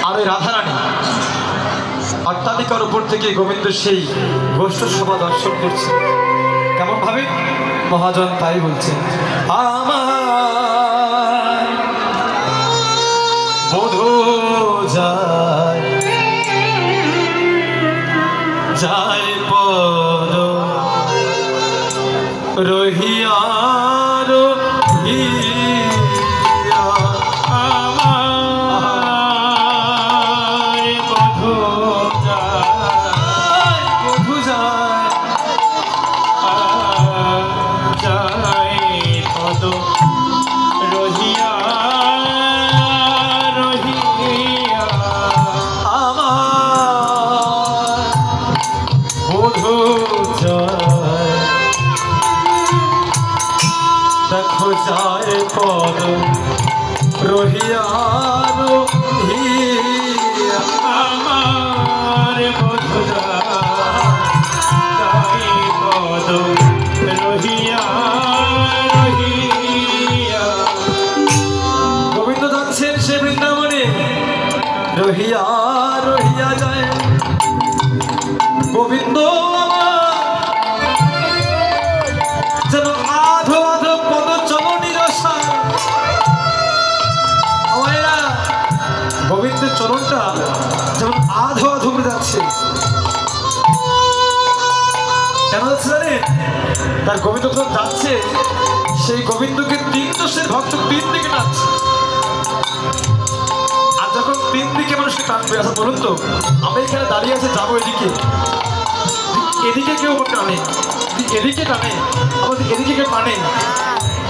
আর ওই রাধারানী অট্টালিকার উপর থেকে গোবিন্দ সেই গোষ্ঠ সভা দর্শন করছে। কেমন ভাবে মহাজন তাই বলছে, আমার বধূ যায় যায় পদ রহিয়া দেখো যায় পদ রহিয়া রহিয়া আমার বধূ যায় পদ রহিয়া রহিয়া। গোবিন্দ যাচ্ছেন সে বৃন্দাবনে, রহিয়া রহিয়া যায় গোবিন্দ যেন আধো আধো পদ চরণী রসায়। গোবিন্দের চরণটা যেমন আধো আধো করে যাচ্ছে। কেন যাচ্ছে জানেন? তার গোবিন্দ যখন যাচ্ছে সেই গোবিন্দকে তিন দোষের ভক্ত তিন দিকে টানছে। আর যখন তিন দিকে মানুষকে টানবে, আচ্ছা বলুন তো, আমি এখানে দাঁড়িয়ে আছে যাবো এদিকে, এদিকে কেউ টানে, এদিকে টানে, আমাদের এদিকে কেউ টানে,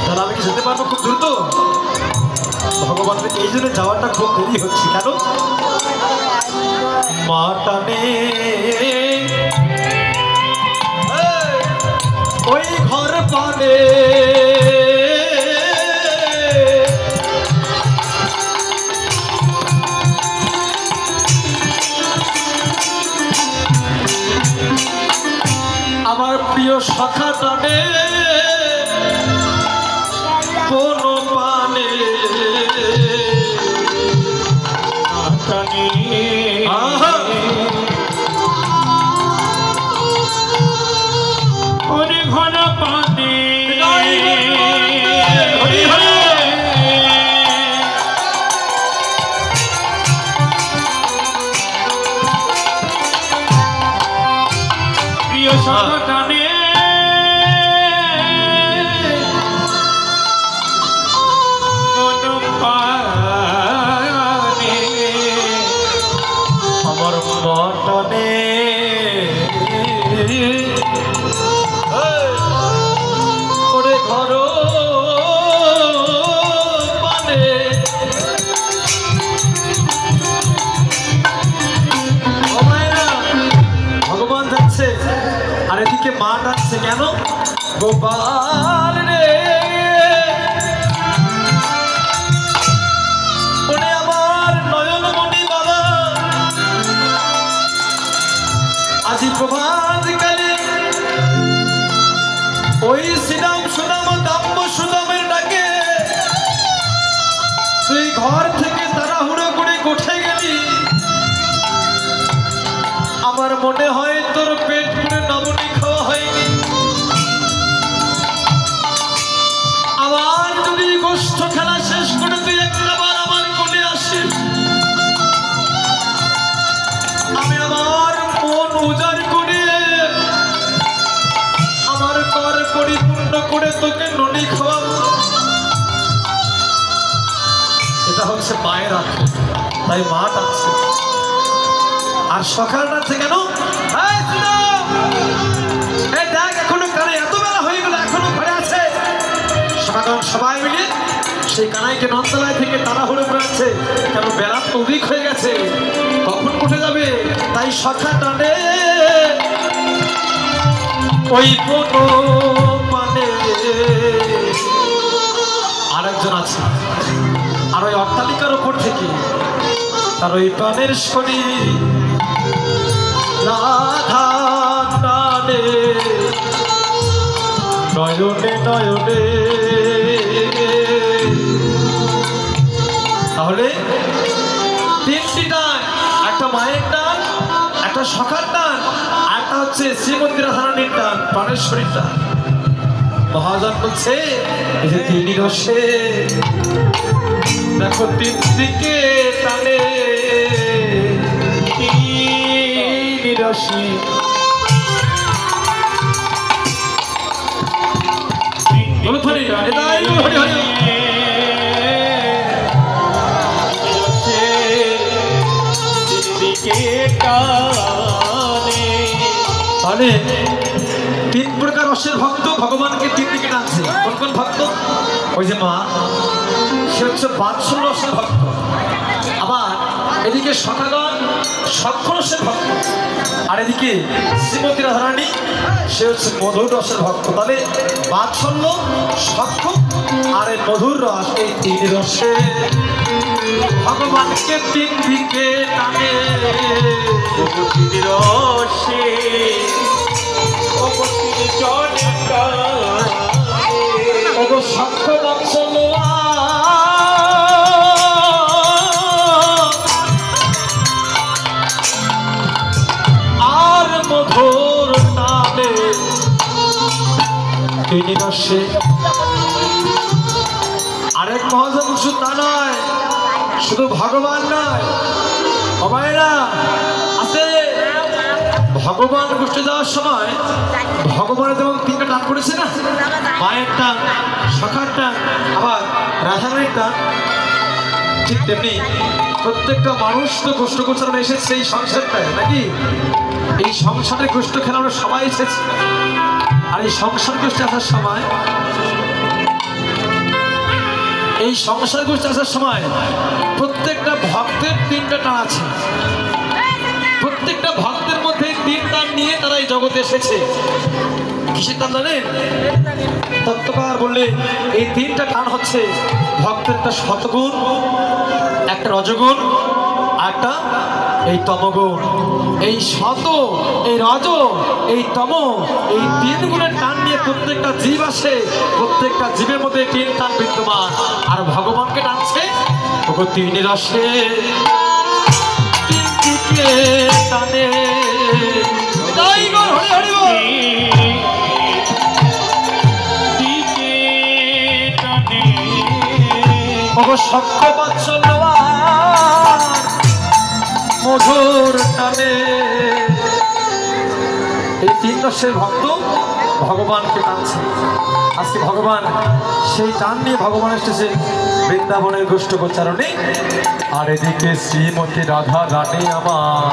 তাহলে আমি কি যেতে পারবো খুব দ্রুত? ভগবানের এই জন্য যাওয়াটা খুব দেরি হচ্ছে। কেন? মা টানে ওই ঘর পানে, আমার প্রিয় সখা টানে কোন পানে টানে ওরে ঘন পানে প্রিয় সখা টানে আমার মটনে ওরে ঘর পানে। ভগবান যাচ্ছে আর এদিকে মা ডাকছে। কেন? গোপাল রে ওরে আমার নয়নমণি বাবা, আজি প্রভাত কালে ওই শ্রীরাম সুদাম দাম্ব সুদামের ডাকে তুই ঘর থেকে তাড়াহুড়ো করে কোঠে গেলি। আমার মনে হয় তোর পেট পুরে নবনী খাওয়া হয়নি। আবার যদি গোষ্ঠ খেলা শেষ করে তুই একটাবার আমার কোলে আসিস, আমি আমার মন উজাড় করে আমার কর পরিপূর্ণ করে তোকে ননি খাওয়াবো। এটা হচ্ছে মায়ের আত্মা, তাই মা ডাকছে। আর সকাল ডাকছে কেন? দেখ এখনো কানে এত বেলা হয়ে গেল, এখনো ঘরে আছে। সবাই মিলে সেই কানাইকে নন্দলায় থেকে তাড়াহুড়ো করেছে। কেন? বেলা তো অধিক হয়ে গেছে, কখন উঠে যাবে। তাই সখা টানে ওই কোনো মানে। আরেকজন আছে, আর ওই অট্টালিকার উপর থেকে তার ওই প্রাণের শরীর রাধা টানে নয়নে নয়নে। তাহলে তিনটি টান একটা সখার টান, একটা হচ্ছে শ্রীমতী রাধারানীর টান, প্রাণেশ্বরীর টান। মহাজন বলছে এই যে তিন রসে দেখো তিন দিকে টানে, তিন রসে তাহলে তিন প্রকার রসের ভক্ত ভগবানকে তিন দিকে টানছে। কোন কোন ভক্ত? ওই যে মা, সে হচ্ছে বাৎসল্য রসের ভক্ত। আবার এদিকে সখাগণ সক্ষ রসের ভক্ত, আর এদিকে শ্রীমতী রাধারানী সে হচ্ছে মধুর রসের ভক্ত। তাহলে বাৎসল্য, সক্ষ আর এই মধুর রস, এই তিন রসে ভগবানকে তিন দিকে টানে। তিন রসে সক্ষ বাৎসল্য আর মধুর টানে তিন রসে। আরেক মহাজন শুধু তা নয়, শুধু ভগবান নয়, সবাইরা আছে ভগবান গোষ্ঠী যাওয়ার সময় ভগবানের যেমন তিনটা টান করেছে না, মায়ের টান, সখার টান, আবার রাধারানীর টান, ঠিক তেমনি প্রত্যেকটা মানুষ তো গোষ্ঠ গোচরণ এসেছে এই সংসারটায় নাকি? এই সংসারে গোষ্ঠ খেলা আমরা সবাই এসেছি। আর এই সংসার গোষ্ঠী আসার সময়, এই সংসার গোষ্ঠী আসার সময় প্রত্যেকটা ভক্তের তিনটা টান আছে। প্রত্যেকটা ভক্তের মধ্যে তিন টান নিয়ে তারা এই জগতে এসেছে। কিসের টান জানেন? তত্ত্বকার বললে এই তিনটা টান হচ্ছে ভক্তের একটা সতগুণ, একটা রজগুণ, একটা এই তমগুণ। এই শত, এই রজ, এই তম, এই তিন গুণের টান নিয়ে প্রত্যেকটা জীব আসে। প্রত্যেকটা জীবের মধ্যে তিন টান বিদ্যমান। আর ভগবানকে টানছে তিন রসে, তিন দিকে টানে। সক্ষ বাৎসল্য মধুর টানে এই তিন রসের ভক্ত ভগবানকে টানছে। আজকে ভগবান সেই টান নিয়ে ভগবান এসেছে বৃন্দাবনের গোষ্ঠ গোচারণে। আর এদিকে শ্রীমতী রাধা রানী আমার